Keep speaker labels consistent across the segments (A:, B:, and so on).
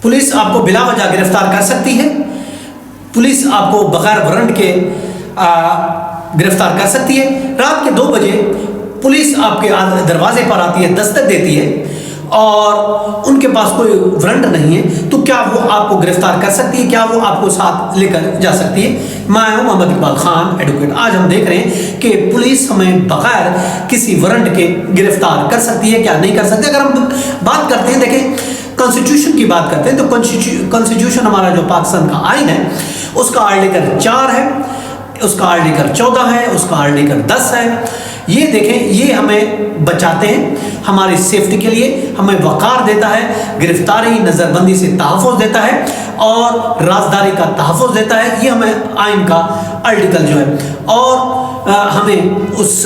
A: Police आपको बिला वजह गिरफ्तार कर सकती है। पुलिस आपको बगैर वारंट के गिरफ्तार कर सकती है। रात के 2 बजे पुलिस आपके दरवाजे पर आती है, दस्तक देती है और उनके पास कोई वारंट नहीं है, तो क्या वो आपको गिरफ्तार कर सकती है? क्या वो आपको साथ लेकर जा सकती है? मैं हूं मोहम्मद इकबाल खान, एडवोकेट। आज हम देख रहे हैं कि पुलिस हमें बगैर किसी वारंट के गिरफ्तार कर सकती है, क्या नहीं कर सकती। अगर हम बात करते हैं, देखें, कॉन्स्टिट्यूशन की बात करते हैं तो कॉन्स्टिट्यूशन हमारा जो पाकिस्तान का आइन है उसका आर्टिकल 4 है, उसका आर्टिकल 14 है, उसका आर्टिकल 10 है। ये देखें, ये हमें बचाते हैं, हमारी सेफ्टी के लिए हमें वक़ार देता है, गिरफ्तारी नज़रबंदी से तहफ़्फ़ुज़ देता है और राजदारी का तहफ़्फ़ुज़ देता है। ये हमें आइन का आर्टिकल जो है, और हमें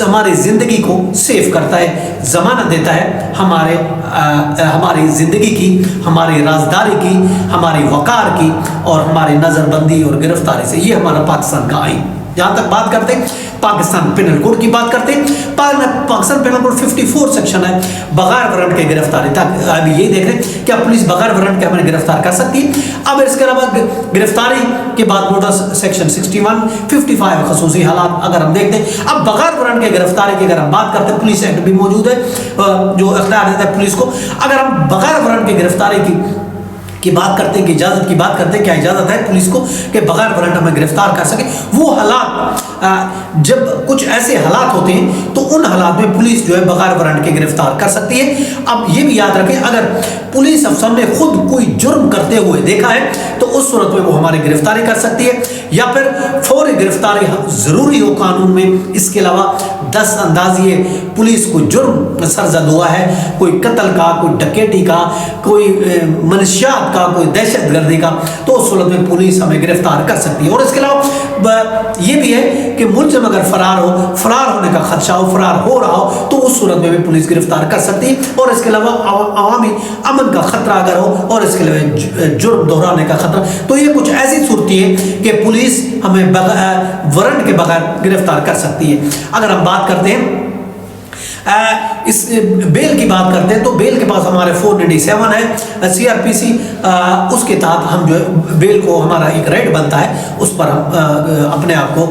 A: हमारी ज़िंदगी को सेव करता है, ज़मानत देता है हमारी ज़िंदगी की, हमारी राजदारी की, हमारी वक़ार की और हमारी नज़रबंदी और गिरफ्तारी से। ये हमारा पाकिस्तान का आइन। जहाँ तक बात करते हैं पाकिस्तान पेनल कोड की बात करते हैं, पाकिस्तान पेनल कोड 54 सेक्शन है बगैर वारंट के गिरफ्तारी तक। अभी यही देख रहे हैं क्या पुलिस बगैर वारंट के हमें गिरफ्तार कर सकती है। अब इसके अलावा गिरफ्तारी के बाद नोटिस सेक्शन 61, 55 खसूसी हालात अगर हम देखते हैं। अब बगैर वारंट के गिरफ्तारी की अगर हम बात करते हैं, पुलिस एक्ट भी मौजूद है जो इख्तियार देता है पुलिस को। अगर हम बगैर वारंट की गिरफ्तारी की बात करते हैं, कि इजाज़त की बात करते हैं, क्या इजाज़त है पुलिस को कि बगैर वारंट हमें गिरफ्तार कर सके। वो हालात, जब कुछ ऐसे हालात होते हैं तो उन हालात में पुलिस जो है बगैर वारंट के गिरफ्तार कर सकती है। अब ये भी याद रखें, अगर पुलिस अफसर ने खुद कोई जुर्म करते हुए देखा है तो उस सूरत में वो हमारी गिरफ्तारी कर सकती है, या फिर फौरी गिरफ्तारी ज़रूरी हो कानून में। इसके अलावा 10 अंदाज़िए पुलिस को जुर्म सरजद हुआ है, कोई कत्ल का, कोई डकैती का, कोई मनशियात का, कोई दहशतगर्दी का, तो उस सूरत में पुलिस हमें गिरफ्तार कर सकती है। और इसके अलावा ये भी है कि मुल्ज़िम अगर फरार होने का खदशा हो, फरार हो रहा हो, तो उस सूरत में भी पुलिस गिरफ्तार कर सकती है। और इसके अलावा अवामी अमन का खतरा अगर हो और इसके अलावा जुर्म दोहराने का खतरा, तो ये कुछ ऐसी सूरतें हैं कि पुलिस हमें वारंट के बगैर गिरफ्तार कर सकती है। अगर हम बात करते हैं इस बेल की बात करते हैं तो बेल के पास हमारे 497 है CRPC, उसके तहत हम जो है बेल को, हमारा एक राइट बनता है, उस पर हम अपने आप को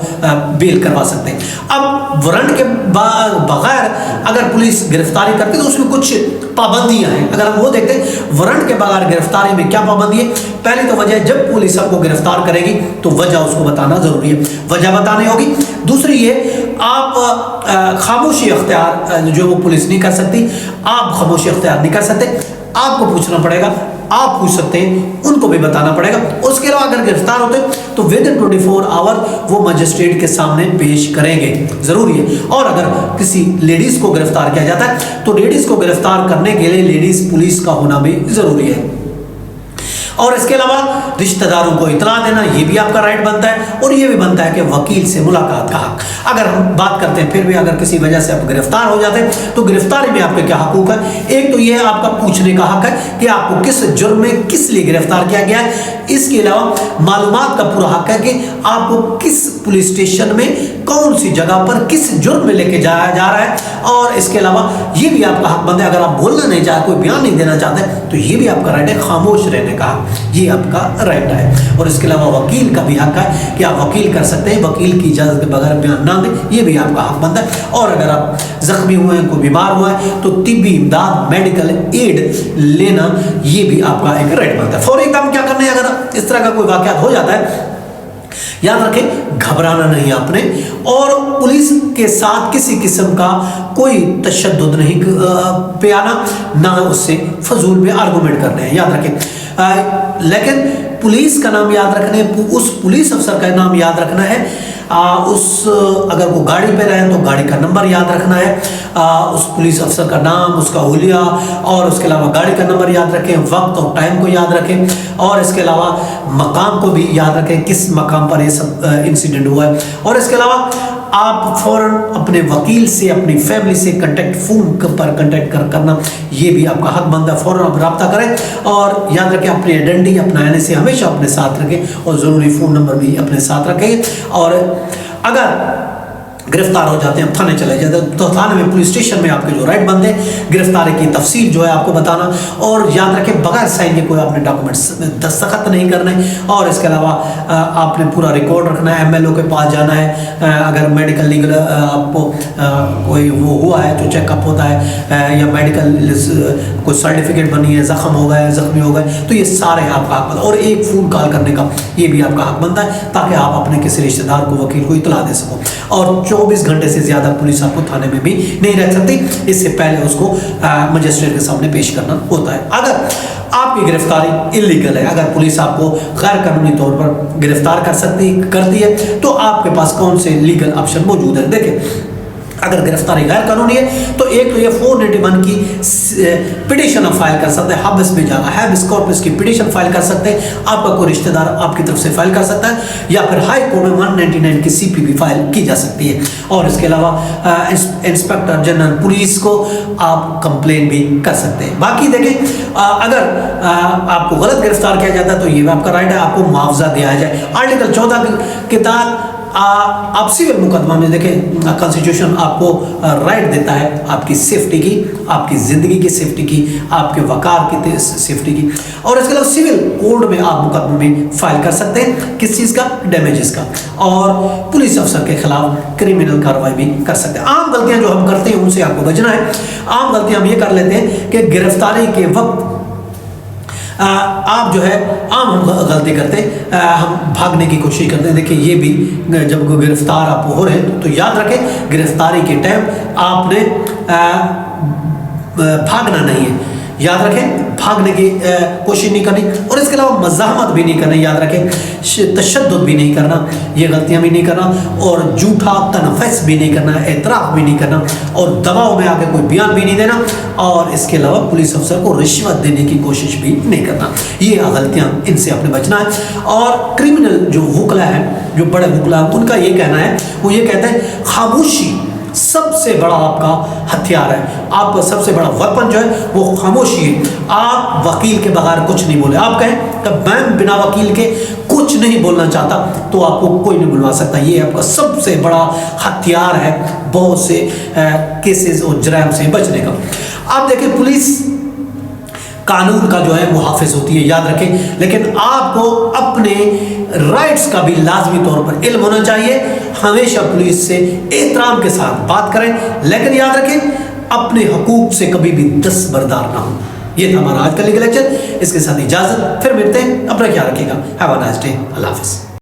A: बेल करवा सकते हैं। अब वारंट के बगैर अगर पुलिस गिरफ्तारी करती है तो उसमें कुछ पाबंदियां हैं। अगर हम वो देखते हैं वारंट के बगैर गिरफ्तारी में क्या पाबंदी है। पहली तो वजह, जब पुलिस आपको गिरफ्तार करेगी तो वजह उसको बताना जरूरी है, वजह बतानी होगी। दूसरी ये, आप खामोशी अख्तियार जो वो पुलिस नहीं कर सकती, आप खामोशी अख्तियार नहीं कर सकते, आपको पूछना पड़ेगा, आप पूछ सकते हैं, उनको भी बताना पड़ेगा। उसके अलावा अगर गिरफ्तार होते तो विद इन 24 आवर वो मजिस्ट्रेट के सामने पेश करेंगे, जरूरी है। और अगर किसी लेडीज को गिरफ्तार किया जाता है तो लेडीज को गिरफ्तार करने के लिए लेडीज पुलिस का होना भी जरूरी है। और इसके अलावा रिश्तेदारों को इतला देना, ये भी आपका राइट बनता है। और ये भी बनता है कि वकील से मुलाकात का हक। अगर हम बात करते हैं, फिर भी अगर किसी वजह से आप गिरफ्तार हो जाते हैं तो गिरफ्तारी में आपके क्या हकूक है। एक तो ये आपका पूछने का हक है कि आपको किस जुर्म में किस लिए गिरफ्तार किया गया है। इसके अलावा मालूमात का पूरा हक है कि आपको किस पुलिस स्टेशन में, कौन सी जगह पर, किस जुर्म में लेके जाया जा रहा है। और इसके अलावा ये भी आपका हक बनता है, अगर आप बोलना नहीं चाहते, कोई बयान नहीं देना चाहते, तो ये भी आपका राइट है खामोश रहने का, ये आपका राइट है। और इसके अलावा वकील का भी हक है कि आप वकील कर सकते हैं, वकील की इजाज़त के बगैर बयान ना दें, ये भी आपका हक बनता है। और अगर आप जख्मी हुए हैं, कोई बीमार हुआ है, तो तिब्बी इमदाद, मेडिकल एड लेना, ये भी आपका एक राइट बनता है। फौरी इक़दाम क्या करना है अगर इस तरह का कोई वाक़यात हो जाता है। याद रखें, घबराना नहीं आपने, और पुलिस के साथ किसी किस्म का कोई तशद्दुद नहीं पे आना, ना उससे फजूल में आर्गूमेंट करने हैं, याद रखें। लेकिन पुलिस का नाम याद रखने, उस पुलिस अफसर का नाम याद रखना है, अगर वो गाड़ी पे रहे तो गाड़ी का नंबर याद रखना है, उस पुलिस अफसर का नाम, उसका हुलिया, और उसके अलावा गाड़ी का नंबर याद रखें, वक्त और टाइम को याद रखें, और इसके अलावा मकाम को भी याद रखें, किस मकाम पर ये सब इंसिडेंट हुआ है। और इसके अलावा आप फ़ौरन अपने वकील से, अपनी फैमिली से फ़ोन पर कंटेक्ट करना, ये भी आपका हक बनता है। फ़ौरन आप रब्ता करें, और याद रखें अपनी आइडेंटिटी, अपना NSA हमेशा अपने साथ रखें, और ज़रूरी फ़ोन नंबर भी अपने साथ रखें। और अगर गिरफ्तार हो जाते हैं, अब थाने चले जाते हैं, तो थाने में पुलिस स्टेशन में आपके जो राइट बनते हैं गिरफ्तारी की तफसील जो है आपको बताना, और याद रखें बगैर साइन के कोई आपने डॉक्यूमेंट्स दस्तखत नहीं करने, और इसके अलावा आपने पूरा रिकॉर्ड रखना है, एमएलओ के पास जाना है, अगर मेडिकल लीगल आपको कोई वो हुआ है जो चेकअप होता है या मेडिकल कोई सर्टिफिकेट बनी है, जख्म हो गया, जख्मी हो गए, तो ये सारे आपका हक बनता है, और एक फ़ोन कॉल करने का ये भी आपका हक बनता है ताकि आप अपने किसी रिश्तेदार को, वकील को इतला दे सको। और 24 घंटे से ज़्यादा पुलिस आपको थाने में भी नहीं रह सकती, इससे पहले उसको मजिस्ट्रेट के सामने पेश करना होता है। अगर आपकी गिरफ्तारी इलीगल है, अगर पुलिस आपको गैर कानूनी तौर पर गिरफ्तार करती है, तो आपके पास कौन से लीगल ऑप्शन मौजूद है। देखिए, अगर गिरफ्तारी गैर कानूनी है तो एक तो ये 491 की पिटीशन फाइल कर सकते हैं, हाबिस में जाकर हैबिस कॉर्पस की पिटीशन फाइल कर सकते हैं, आपका कोई रिश्तेदार आपकी तरफ से फाइल कर सकता है, या फिर हाई कोर्ट में 199 की सीपीबी फाइल की जा सकती है। और इसके अलावा इंस्पेक्टर जनरल पुलिस को आप कंप्लेन भी कर सकते हैं। बाकी देखें, अगर आपको गलत गिरफ्तार किया जाता है तो ये आपका राइट है, आपको मुआवजा दिया जाए। आर्टिकल 14 के तहत आप सिविल मुकदमा में देखें, कॉन्स्टिट्यूशन आपको राइट देता है आपकी सेफ्टी की, आपकी ज़िंदगी की सेफ्टी की, आपके वकार की सेफ्टी की, और इसके अलावा सिविल कोड में आप मुकदमा में फाइल कर सकते हैं, किस चीज़ का, डैमेजेस का, और पुलिस अफसर के खिलाफ क्रिमिनल कार्रवाई भी कर सकते हैं। आम गलतियां जो हम करते हैं उनसे आपको बचना है। आम गलतियां हम ये कर लेते हैं कि गिरफ्तारी के वक्त आप जो है आम गलती करते हैं, हम भागने की कोशिश करते हैं। देखिए, ये भी जब गिरफ्तार आप हो रहे हैं तो याद रखें गिरफ्तारी के टाइम आपने भागना नहीं है, याद रखें भागने की कोशिश नहीं करनी, और इसके अलावा मज़ाहमत भी नहीं करनी, याद रखें तशद्दुद भी नहीं करना, ये गलतियां भी नहीं करना, और झूठा तनफ़ुस भी नहीं करना, एतराफ़ भी नहीं करना, और दबाव में आके कोई बयान भी नहीं देना, और इसके अलावा पुलिस अफसर को रिश्वत देने की कोशिश भी नहीं करना। ये गलतियां, इनसे आपने बचना है। और क्रिमिनल जो वकला है, जो बड़े वकला हैं, उनका ये कहना है, वो ये कहते हैं खामोशी सबसे बड़ा आपका हथियार है, आपका सबसे बड़ा वेपन जो है वो खामोशी है। आप वकील के बगैर कुछ नहीं बोले, आप कहें कि मैं बिना वकील के कुछ नहीं बोलना चाहता, तो आपको कोई नहीं बुलवा सकता। ये आपका सबसे बड़ा हथियार है बहुत से केसेस और जराइम से बचने का। आप देखिए, पुलिस कानून का जो है वो हाफिज होती है, याद रखें, लेकिन आपको अपने राइट्स का भी लाजमी तौर पर इल्म होना चाहिए। हमेशा पुलिस से एहतराम के साथ बात करें, लेकिन याद रखें अपने हकूक से कभी भी दस्तबरदार ना हो। ये था हमारा आज का लीगल लेक्चर, इसके साथ इजाजत, फिर मिलते हैं, अपना ख्याल रखिएगा। हैव अ नाइस डे, अल्लाह हाफिज़।